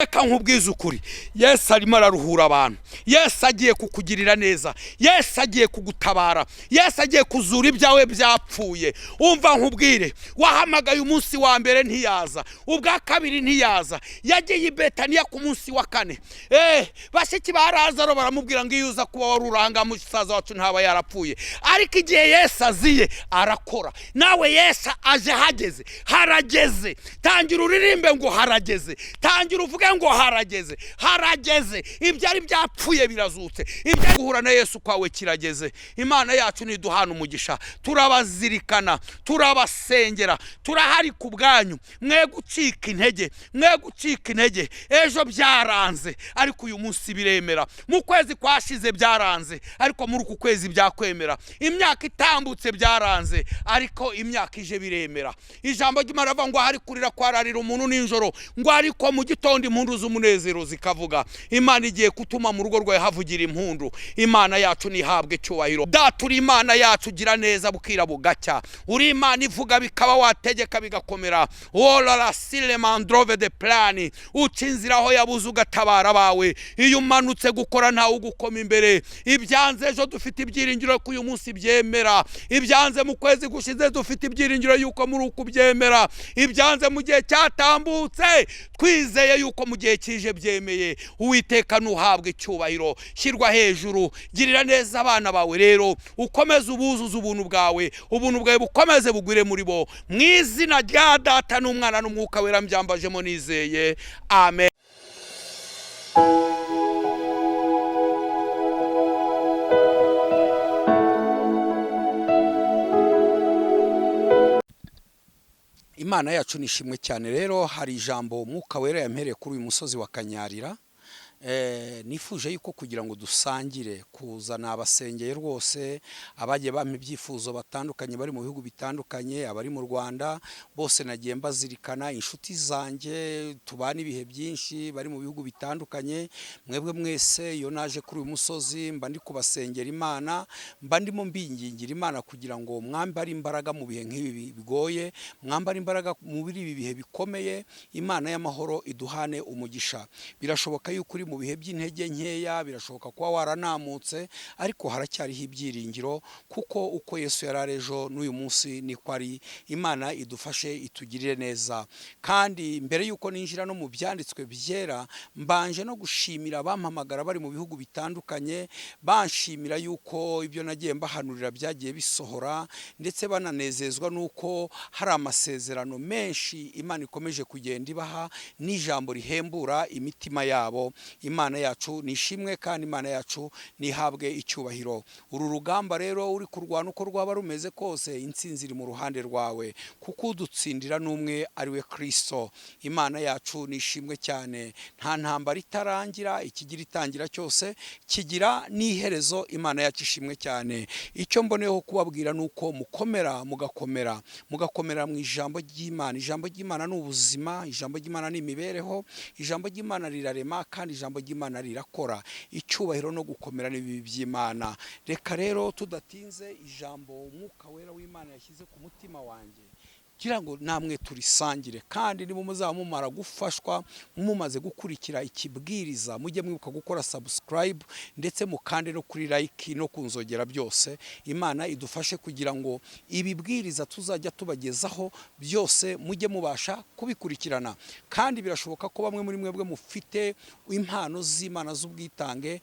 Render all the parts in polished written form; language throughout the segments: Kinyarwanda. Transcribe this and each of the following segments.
Reka nkubwize ukuri, Yesu arimo araruhura abantu, Yesu agiye kukugirira neza, Yesu agiye kugutabara, Yesu agiye kuzura ibyawe byapfuye. Umva nkubwire, wahamagaye umunsi wa mbere ntiyaza, ubwa kabiri ntiyaza, yagiye i Betaniya ku munsi wa kane. Bashiki ba Lazaro baramubwira ngo iyo uza kuba waruranga musaza wacu ntaba yarapfuye. Ariko igihe Yesu aziye arakora. Nawe Yesu aje hageze, harageze. Tangira uririmbe ngo harageze, tangira uvuge ngo harageze, ibyari byapfuye birazutse, ibyo guhura na Yesu kwawe kirageze. Imana yacu niduhana umugisha, turabazirikana, turabasengera, turahari ku bwanyu. Mwe gucika intege, ejo byaranze ariko uyu munsi biremera, mu kwezi kwashize byaranze ariko muri uku kwezi byakwemera, imyaka itambutse byaranze ariko imyaka ije biremera. Ijambo ry'Imana rivuga ngo hari kurira kwararira umuntu ninjoro, ngo ariko mu gitondo impundu z'umunezero zikavuga. Imana igiye kutuma mu rugo rwawe havugira impundu. Imana yacu nihabwe cyubahiro. Data uri Imana yacu, gira neza bukira bugacya, uri Imana ivuga bikaba, wategeka bigakomera. Olala sile mandrove de plani, uca inzira aho yabuze ugatabara bawe. Iyo umanutse gukora ntawe ugukoma imbere. Ibyanze ejo dufite ibyiringiro ko uyu munsi byemera, ibyanze mu kwezi gushize dufite ibyiringiro yuko muri uku byemera, ibyanze mu gihe cyatambutse twizeye yuko mu gihe kije byemeye. Uwiteka nuhabwe cyubahiro, shyirwa hejuru, girira neza abana bawe rero, ukomeze ubuzuze ubuntu bwawe, ubuntu bwawe bukomeze bugwire muri bo, mu izina rya Data n'Umwana n'Umwuka Wera mbyambajemo nizeye, amen. Imana yacu nishimwe cyane. Rero hari ijambo Umwuka Wera yampereye kuri uyu musozi wa Kanyarira. Nifuje yuko kugira ngo dusangire kuzana abasengeye rwose, abagiye bampa ibyifuzo batandukanye bari mu bihugu bitandukanye, abari mu Rwanda bose nagiye mbazirikana, inshuti zanjye tubana ibihe byinshi bari mu bihugu bitandukanye. Mwebwe mwese iyo naje kuri uyu musozi mba ndi kubasengera Imana, mba ndimo mbingingira Imana kugira ngo mwambare imbaraga mu bihe nk'ibi bigoye, mwambare imbaraga mu ibi bihe bikomeye. Imana y'amahoro iduhane umugisha. Birashoboka yuko uri mu bihe by'intege nkeya, birashoboka kuba waranamutse, ariko haracyariho ibyiringiro, kuko uko Yesu yararejo n'uyu munsi niko ari. Imana idufashe itugirire neza. Kandi mbere yuko ninjira no mu byanditswe byera, mbanje no gushimira abampamagara bari mu bihugu bitandukanye, banshimira yuko ibyo nagiye mbahanurira byagiye bisohora, ndetse bananezezwa nuko hari amasezerano menshi Imana ikomeje kugenda ibaha, n'ijambo rihembura imitima yabo. Imana yacu nishimwe kandi Imana yacu nihabwe icyubahiro. Uru rugamba rero uri kurwana uko rwaba rumeze kose, intsinzi iri mu ruhande rwawe, kuko udutsindira n'umwe ari we Kristo. Imana yacu nishimwe cyane. Nta ntambara itarangira, ikigira itangira cyose kigira n'iherezo. Imana yacu ishimwe cyane. Icyo mboneyeho kubabwira nuko mukomera, mugakomera mu ijambo ry'Imana. Ijambo ry'Imana ni ubuzima, ijambo ry'Imana ni imibereho, ijambo ry'Imana rirarema kandi ijambo ry'Imana rirakora. Icyubahiro no gukomera n'ibibi by'Imana. Reka rero tudatinze, ijambo Umwuka Wera w'Imana yashyize ku mutima wanjye, kugira ngo namwe turisangire. Kandi niba muzaba mumara gufashwa, mumaze gukurikira ikibwiriza, mujye mwibuka gukora subscribe, ndetse mukande no kuri like no kunzogera byose. Imana idufashe kugira ngo ibibwiriza tuzajya tubagezaho byose mujye mubasha kubikurikirana. Kandi birashoboka ko bamwe muri mwebwe mufite impano z'Imana z'ubwitange,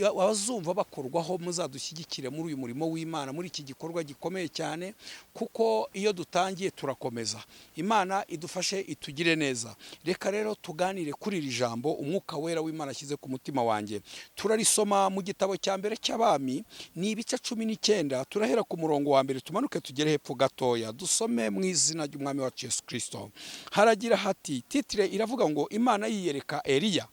abazumva bakorwaho muzadushyigikire muri uyu murimo w'Imana, muri iki gikorwa gikomeye cyane, kuko iyo dutangiye turakomeza. Imana idufashe itugire neza. Reka rero tuganire kuri iri jambo Umwuka Wera w'Imana ashyize ku mutima wanjye. Turarisoma mu gitabo cya mbere cy'Abami, ni ibice 19. Turahera ku murongo wa mbere tumanuke tugere hepfo gatoya, dusome mu izina ry'Umwami wacu Yesu Kristo. Haragira hati, titire iravuga ngo Imana yiyereka Eliya.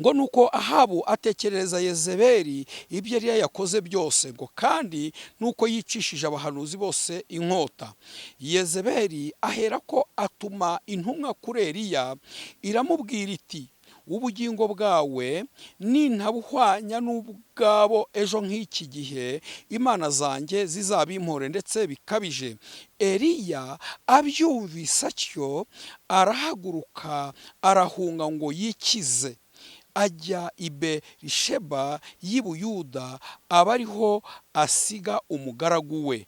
Ngo nuko Ahabu atekereza Yezebeli ibyo Eliya yakoze byose, ngo kandi nuko yicishije abahanuzi bose inkota. Yezebeli ahera ko atuma intumwa kuri Eliya, iramubwira iti, ubugingo bwawe nintabuhwanya n'ubwabo ejo nk'iki gihe imana zanjye zizabimpore ndetse bikabije. Eliya abyumvise atyo arahaguruka arahunga ngo yikize, ajya i Berisheba y'i Buyuda, aba ariho asiga umugaragu we.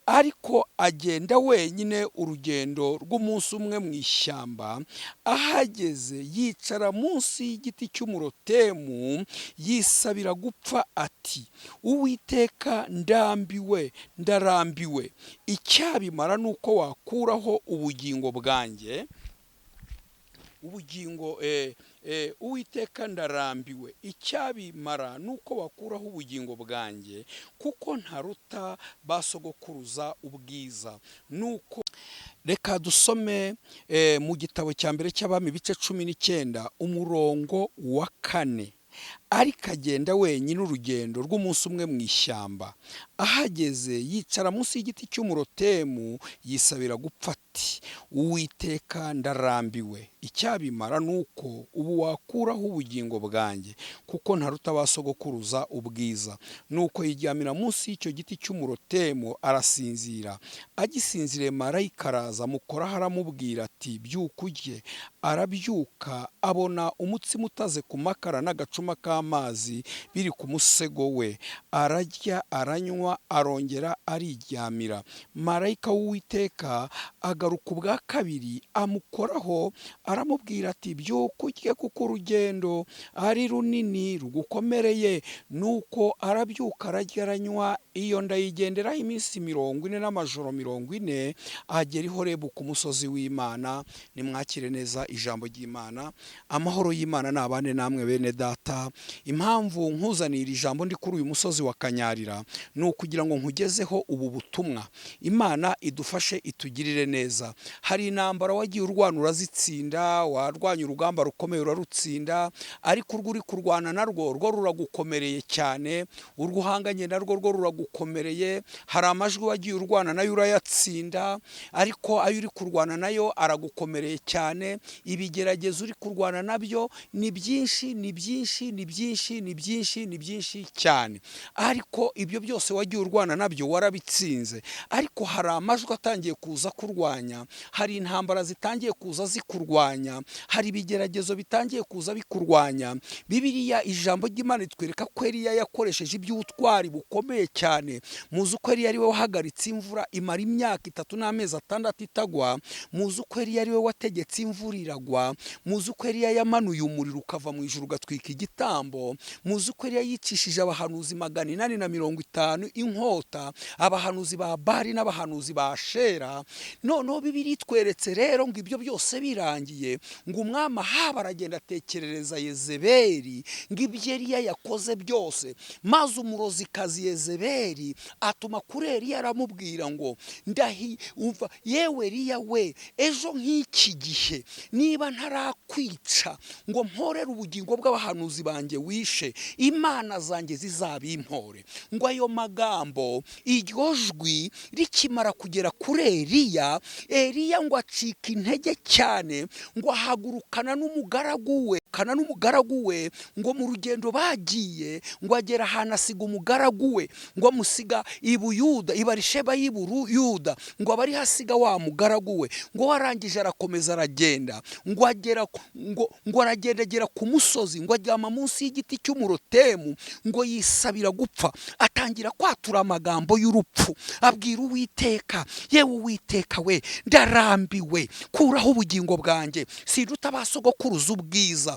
Ariko agenda wenyine urugendo rw'umunsi umwe mu ishyamba, ahageze yicara munsi y'igiti cy'umurotemu yisabira gupfa ati, Uwiteka ndarambiwe, icyabimara nuko wakuraho ubugingo bwanjye. Uwiteka ndarambiwe, icyabimara nuko wakuraho ubugingo bwanjye, kuko ntaruta basogokuruza ubwiza. Nuko reka dusome mu gitabo cya mbere cy'Abami ibice 19 umurongo wa 4. Ariko agenda wenyine urugendo rw'umunsi umwe mu ishyamba, ahageze yicara munsi y'igiti cy'umurotemu yisabira gupfa ati, Uwiteka ndarambiwe, icyabimara nuko ubu wakuraho ubugingo bwanjye, kuko ntaruta basogokuruza ubwiza. Nuko yiryamira munsi y'icyo giti cy'umurotemu arasinzira. Agisinziriye marayika araza amukoraho aramubwira ati, byuka urye. Arabyuka abona umutsima utaze ku makara n'agacuma k'amazi biri ku musego we. Ararya aranywa arongera ariryamira. Marayika w'Uwiteka agaruka ubwa kabiri amukoraho aramubwira ati, byuka urye kuko urugendo ari runini rugukomereye. Nuko arabyuka ararya aranywa, iyo ndayigenderaho iminsi 40 n'amajoro 40, agera i Horebu ku musozi w'Imana. Nimwakire neza ijambo ry'Imana. Amahoro y'Imana nabane namwe bene data. Impamvu nkuzanira ijambo ndi kuri uyu musozi wa Kanyarira ni ukugira ngo nkugezeho ubu butumwa. Imana idufashe itugirire neza. Hari intambara wagiye urwana urazitsinda, warwanya urugamba rukomeye urarutsinda, ariko urwo uri kurwana narwo rwo ruragukomereye cyane, urwo uhanganye narwo rwo ruragukomereye. Hari amajwi wagiye urwana nayo urayatsinda, ariko ayo uri kurwana nayo aragukomereye cyane. Ibigeragezo uri kurwana nabyo ni byinshi cyane, ariko ibyo byose wagiye urwana nabyo warabitsinze. Ariko hari amajwi atangiye kuza kurwanya, hari intambara zitangiye kuza zikurwanya, hari ibigeragezo bitangiye kuza bikurwanya. Bibiliya ijambo ry'Imana itwereka ko Eliya yakoresheje iby'ubutwari bukomeye cyane. Muzi ko Eliya ari we wahagaritse imvura imara imyaka 3 n'amezi 6 itagwa. Muzi ko Eliya ari we wategetse imvura iragwa. Muzi ko Eliya yamanuye umuriro ukava mu ijuru ugatwika igitambo. Muzi ko Eliya yicishije abahanuzi 850 inkota, abahanuzi ba Bari n'abahanuzi ba Ashera. Noneho Bibiliya itweretse rero ngo ibyo byose birangiye, ngo umwami Ahabu aragenda atekerereza Yezebeli ngo ibyo Eliya yakoze byose. Maze umurozikazi Yezebeli atuma kuri Eliya aramubwira ngo, umva yewe Eliya we, ejo nk'iki gihe niba ntarakwica ngo mporere ubugingo bw'abahanuzi banjye wishe, imana zanjye zizabimpore. Ngo ayo magambo, iryo jwi rikimara kugera kuri Eliya, Eliya ngo acika intege cyane, ngo ahagurukana n'umugaragu we ngo mu rugendo bagiye, ngo agera ahantu asiga umugaragu we, ngo amusiga i Buyuda, i Berisheba y'i Buyuda, ngo abari hasiga wa mugaragu we. Ngo warangije arakomeza aragenda, ngo aragenda agera ku musozi, ngo aryama munsi y'igiti cy'umurotemu, ngo yisabira gupfa. Atangira kwatura amagambo y'urupfu, abwira Uwiteka, yewe Uwiteka we, ndarambiwe, kuraho ubugingo bwanjye, sinduta basogokuruza ubwiza.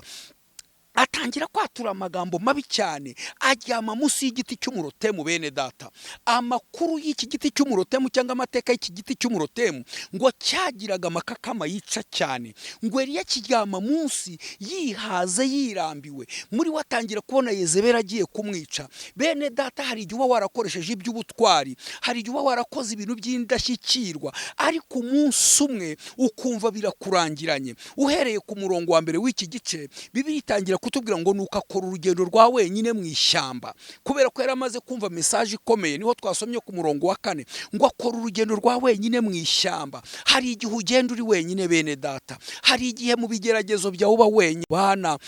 Atangira kwatura amagambo mabi cyane, aryama munsi y'igiti cy'umurotemu. Bene data, amakuru y'iki giti cy'umurotemu cyangwa amateka y'iki giti cy'umurotemu ngo cyagiraga amakakama yica cyane. Ngo Eliya kiryama munsi yihaze yirambiwe. Muri watangira kubona Yezebeli agiye kumwica. Bene data, hari igihe uba warakoresheje iby'ubutwari, hari igihe uba warakoze ibintu by'indashyikirwa, ariko umunsi umwe ukumva birakurangiranye. Uhereye ku murongo wa mbere w'iki gice, Bibiliya itangira kutubwira aratubwira ngo nuko akora urugendo rwa wenyine mu ishyamba, kubera ko yari amaze kumva message ikomeye. Niho twasomye ku murongo wa 4 ngo akora urugendo rwa wenyine mu ishyamba. Hari igihe ugenda uri wenyine bene data, hari igihe mu bigeragezo byawe uba wenyine bana,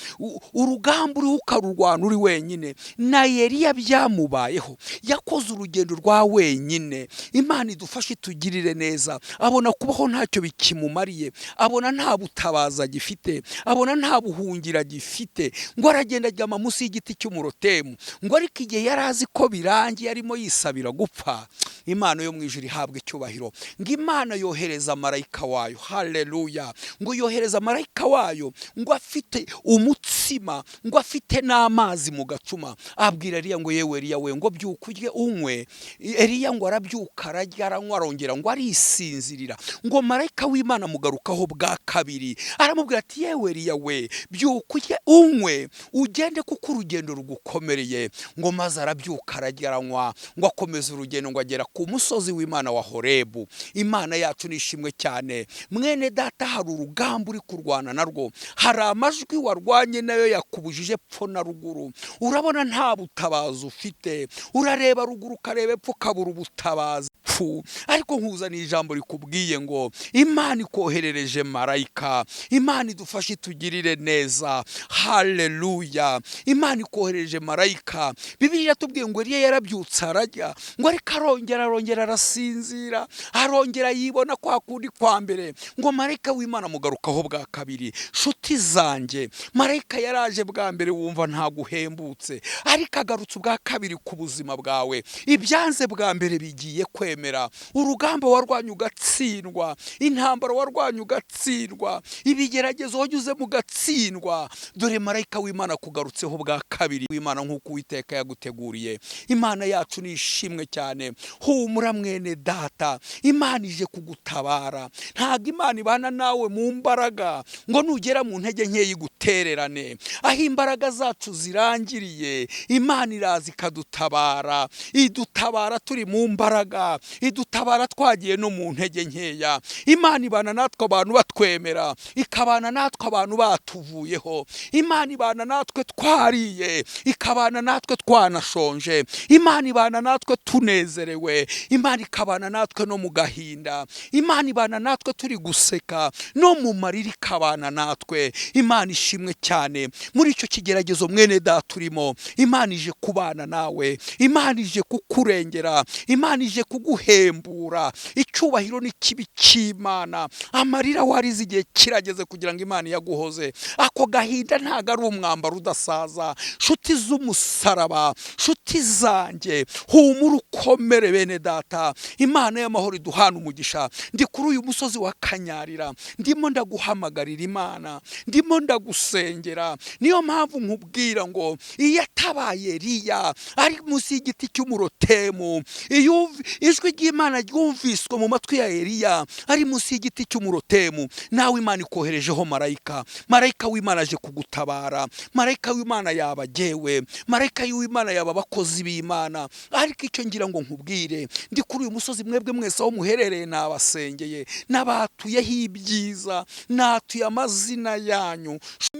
urugamba uri ukarurwana uri wenyine. Na Eliya byamubayeho, yakoze urugendo rwa wenyine. Imana idufashe tugirire neza, abona kubaho ntacyo bikimumariye, abona nta butabaza gifite, abona nta buhungira gifite, ngo aragenda ajyama munsi y'igiti cy'umurotemu. Ngo ariko igihe yari azi ko birangiye arimo yisabira gupfa, Imana yo mu ijuru ihabwa icyubahiro. Ngo Imana yohereza marayika wayo, haleluya, ngo yohereza marayika wayo, ngo afite umutsima, ngo afite n'amazi mu gacuma. Abwira Eliya ngo yewe Eliya we, ngo byuka urye unywe. Eliya ngo arabyuka ararya aranywa, arongera ngo arisinzirira. Ngo marayika w'Imana mugarukaho bwa kabiri, aramubwira ati yewe Eliya we, byuka urye unywe, ugende kuko urugendo rugukomereye. Ngo maze arabyuka ararya aranywa, ngo akomeza urugendo, ngo agera ku musozi w'Imana wa Horebu. Imana yacu nishimwe cyane. Mwene data, hari urugamba uri kurwana narwo, hari amajwi warwanye nayo yakubujije pfo na ruguru. Urabona nta butabazi ufite, urareba ruguru ukareba epfo ukabura ubutabazi. Ariko nkuzaniye ijambo rikubwiye ngo Imana ikoherereje marayika. Imana idufashe tugirire neza, haleluya. Imana ikoherereje marayika. Bibiliya tubwiye ngo Eliya yarabyutse arajya, ngo ariko arongera arasinzira, arongera yibona kwa kundi kwa mbere. Ngo marayika w'Imana mugarukaho bwa kabiri. Shuti zanjye, marayika yaraje bwa mbere wumva nta guhembutse, ariko agarutse bwa kabiri ku buzima bwawe. Ibyanze bwa mbere bigiye kwemera. Urugamba warwanye ugatsindwa, intambara warwanye ugatsindwa, ibigeragezo wanyuze mu gatsindwa. Dore marayika w'Imana kugarutseho bwa kabiri. W'Imana nk'uko Uwiteka yaguteguriye. Imana yacu nishimwe cyane. Humura mwene data, Imana ije kugutabara. Ntago Imana ibana nawe mu mbaraga ngo nugera mu ntege nke yigutererane. Aho imbaraga zacu zirangiriye, Imana iraza ikadutabara. Idutabara turi mu mbaraga, idutabara twagiye no mu ntege nkeya. Imana ibana natwe abantu batwemera, ikabana natwe abantu batuvuyeho. Imana ibana natwe twariye, ikabana natwe twanashonje. Imana ibana natwe tunezerewe, Imana ikabana natwe no mu gahinda. Imana ibana natwe turi guseka, no mu marira ikabana natwe. Imana ishimwe cyane. Muri icyo kigeragezo mwene data urimo, Imana ije kubana nawe, Imana ije kukurengera, Imana ije kuguhembura. Icyubahiro ni kibi cy'Imana. Amarira warize igihe kirageze kugira ngo Imana yaguhoze. Ako gahinda ntago ari umwambaro udasaza. Shuti z'umusaraba, shuti zanjye, humura ukomere bene data. Imana y'amahoro iduhana umugisha. Ndi kuri uyu musozi wa Kanyarira, ndimo ndaguhamagarira Imana, ndimo ndagusengera. Niyo mpamvu nkubwira ngo iyo atabaye Eliya ari munsi y'igiti cy'umurotemu, iyo ijwi ry'Imana ryumviswe mu matwi ya Eliya ari munsi y'igiti cy'umurotemu, nawe Imana ikoherejeho marayika. Marayika w'Imana aje kugutabara. Marayika w'Imana yabagewe, marayika w'Imana yaba abakozi b'Imana. Ariko icyo ngira ngo nkubwire, ndi kuri uyu musozi, mwebwe mwese aho muherereye nabasengeye, nabatuyeho ibyiza, natuye amazina yanyu.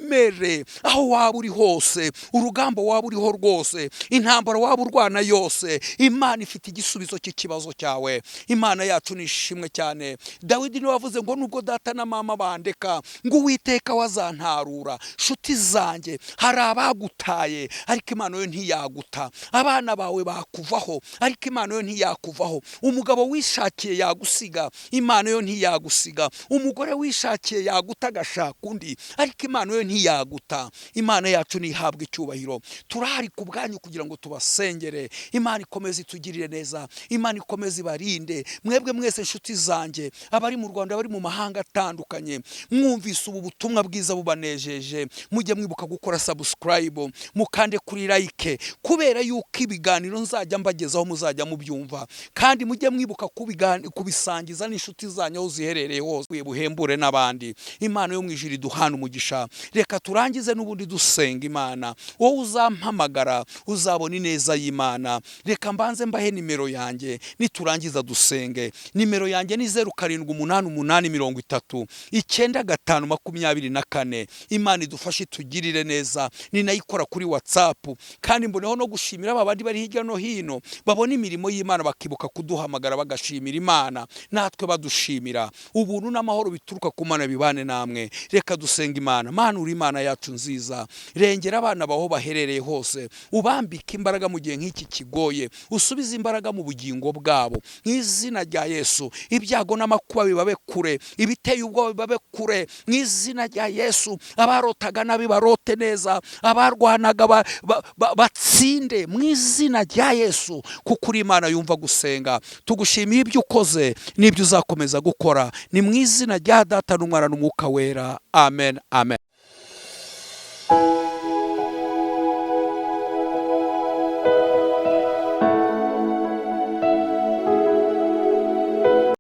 Mere aho waba uri hose, urugamba waba uriho rwose, intambara waba urwana yose, Imana ifite igisubizo cy'ikibazo cyawe. Imana yacu nishimwe cyane. Dawidi niwe wavuze ngo nubwo data na mama bandeka, ngo Uwiteka wazantarura. Shuti zanjye, hari abagutaye ariko Imana yo ntiyaguta. Abana bawe bakuvaho ariko Imana yo ntiyakuvaho. Umugabo wishakiye yagusiga, Imana yo ntiyagusiga. Umugore wishakiye yaguta agashaka undi, ariko Imana yo ntiyaguta. Imana yacu nihabwe icyubahiro. Turahari ku bwanyu kugira ngo tubasengere. Imana ikomeze itugirire neza, Imana ikomeze ibarinde. Mwebwe mwese nshuti zanjye, abari mu Rwanda, abari mu mahanga atandukanye, mwumvise ubu butumwa bwiza bubanejeje, mujye mwibuka gukora subscribe, mukande kuri like, kubera yuko ibiganiro nzajya mbagezaho muzajya mubyumva. Kandi mujye mwibuka kubisangiza n'inshuti zanyu aho ziherereye hose, buhembure n'abandi. Imana yo mu ijuru iduhana umugisha. Reka turangize n'ubundi dusenga Imana. Wowe uzampamagara uzabona ineza y'Imana. Reka mbanze mbahe nimero yanjye, niturangiza dusenge. Nimero yanjye ni 0788309524. Imana idufashe tugirire neza. Ni nayikora kuri WhatsApp, kandi mboneho no gushimira abandi bari hirya no hino babona imirimo y'Imana bakibuka kuduhamagara bagashimira Imana, natwe badushimira. Ubuntu n'amahoro bituruka ku Mana bibane namwe. Reka dusenga Imana. Mana, uri Imana yacu nziza, rengera abana baho baherereye hose, ubambika imbaraga mu gihe nk'iki kigoye, usubize imbaraga mu bugingo bwabo mu izina rya Yesu. Ibyago n'amakuba bibabe kure, ibiteye ubwoba bibabe kure mu izina rya Yesu. Abarotaga nabi barote neza, abarwanaga batsinde mu izina rya Yesu, kuko uri Imana yumva gusenga. Tugushimiye ibyo ukoze n'ibyo uzakomeza gukora, ni mu izina rya Data n'Umwana n'Umwuka Wera. Amen, amen.